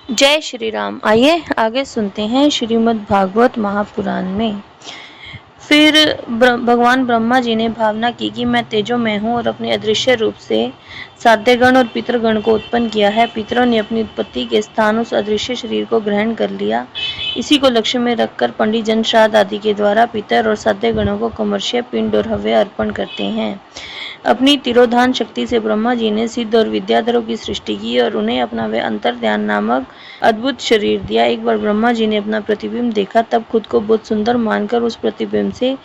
जय श्री राम। आइए आगे सुनते हैं श्रीमद् भागवत महापुराण में। फिर भगवान ब्रह्मा जी ने भावना की कि मैं तेजोमय हूँ और अपने अदृश्य रूप से साध्यगण और पितृगण को उत्पन्न किया है। पितरों ने अपनी उत्पत्ति के स्थान उस अदृश्य शरीर को ग्रहण कर लिया। इसी को लक्ष्य में रखकर पंडित जन श्राद्ध आदि के द्वारा पितर और साध्यगणों को कमर्ष्य पिंड और हव्य अर्पण करते हैं। अपनी तिरोधान शक्ति से ब्रह्मा जी ने सिद्ध और विद्याधरों की सृष्टि की और उन्हें अपना वे अंतर्ध्यान नामक अद्भुत शरीर दिया। एक बार ब्रह्मा जी ने अपना प्रतिबिंब देखा, तब खुद को बहुत सुंदर मानकर उस प्रतिबिंब से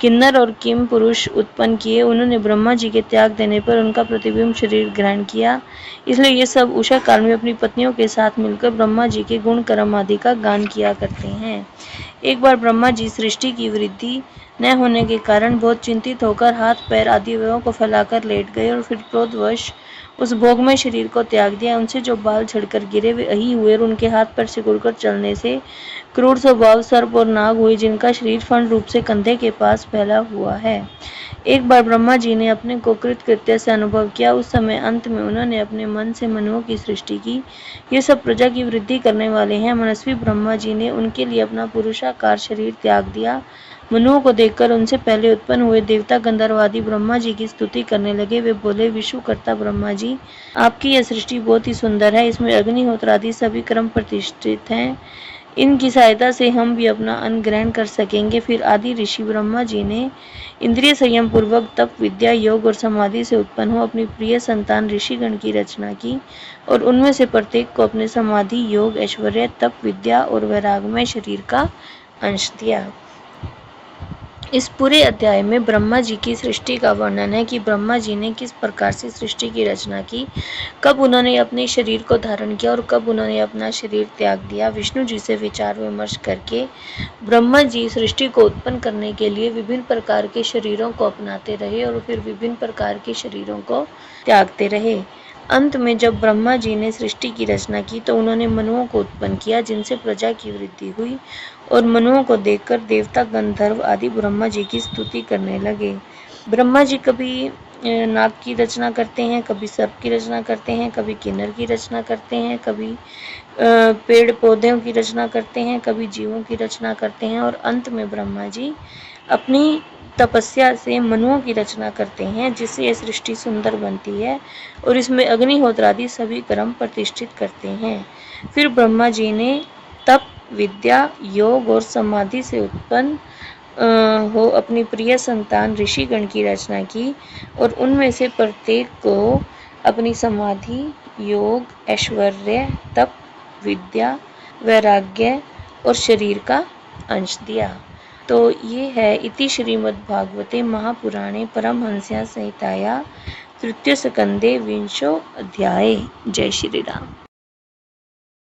किन्नर और किम पुरुष उत्पन्न किए। उन्होंने ब्रह्मा जी के त्याग देने पर उनका प्रतिबिंब शरीर ग्रहण किया। इसलिए ये सब उषा काल में अपनी पत्नियों के साथ मिलकर ब्रह्मा जी के गुण कर्म आदि का गान किया करते हैं। एक बार ब्रह्मा जी सृष्टि की वृद्धि न होने के कारण बहुत चिंतित होकर हाथ पैर आदि अवयवों को फैलाकर लेट गए और फिर क्रोधवश उस भोगमय शरीर को त्याग दिया। उनसे जो बाल झड़कर गिरे वे अही हुए और उनके हाथ पैर सिकुड़कर चलने से क्रूर स्वभाव सर्प और नाग हुए, जिनका शरीर फण रूप से कंधे के पास फैला हुआ है। एक बार ब्रह्मा जी ने अपने को कृतकृत्य से अनुभव किया। उस समय अंत में उन्होंने अपने मन से मनुओं की सृष्टि की। ये सब प्रजा की वृद्धि करने वाले हैं। मनस्वी ब्रह्मा जी ने उनके लिए अपना पुरुषाकार शरीर त्याग दिया। मनुओं को देखकर उनसे पहले उत्पन्न हुए देवता गंधर्व आदि ब्रह्मा जी की स्तुति करने लगे। वे बोले, विश्वकर्ता ब्रह्मा जी, आपकी यह सृष्टि बहुत ही सुंदर है। इसमें अग्निहोत्र आदि सभी कर्म प्रतिष्ठित हैं। इनकी सहायता से हम भी अपना अन्न ग्रहण कर सकेंगे। फिर आदि ऋषि ब्रह्मा जी ने इंद्रिय संयम पूर्वक तप विद्या योग और समाधि से उत्पन्न हो अपनी प्रिय संतान ऋषिगण की रचना की और उनमें से प्रत्येक को अपने समाधि योग ऐश्वर्य तप विद्या और वैराग्यमय शरीर का अंश दिया। इस पूरे अध्याय में ब्रह्मा जी की सृष्टि का वर्णन है कि ब्रह्मा जी ने किस प्रकार से सृष्टि की रचना की, कब उन्होंने अपने शरीर को धारण किया और कब उन्होंने अपना शरीर त्याग दिया। विष्णु जी से विचार विमर्श करके ब्रह्मा जी सृष्टि को उत्पन्न करने के लिए विभिन्न प्रकार के शरीरों को अपनाते रहे और फिर विभिन्न प्रकार के शरीरों को त्यागते रहे। अंत में जब ब्रह्मा जी ने सृष्टि की रचना की तो उन्होंने मनुओं को उत्पन्न किया, जिनसे प्रजा की वृद्धि हुई और मनुओं को देखकर देवता गंधर्व आदि ब्रह्मा जी की स्तुति करने लगे। ब्रह्मा जी कभी नाग की रचना करते हैं, कभी सर्प की रचना करते हैं, कभी किन्नर की रचना करते हैं, कभी पेड़ पौधों की रचना करते हैं, कभी जीवों की रचना करते हैं और अंत में ब्रह्मा जी अपनी तपस्या से मनुओं की रचना करते हैं, जिससे यह सृष्टि सुंदर बनती है और इसमें अग्निहोत्र आदि सभी कर्म प्रतिष्ठित करते हैं। फिर ब्रह्मा जी ने तप विद्या योग और समाधि से उत्पन्न हो अपनी प्रिय संतान ऋषिगण की रचना की और उनमें से प्रत्येक को अपनी समाधि योग ऐश्वर्य तप विद्या वैराग्य और शरीर का अंश दिया। तो ये है इति श्रीमद्भागवते महापुराणे परमहंस्यां संहिताया तृतीय स्कंदे विंशो अध्याये। जय श्री राम।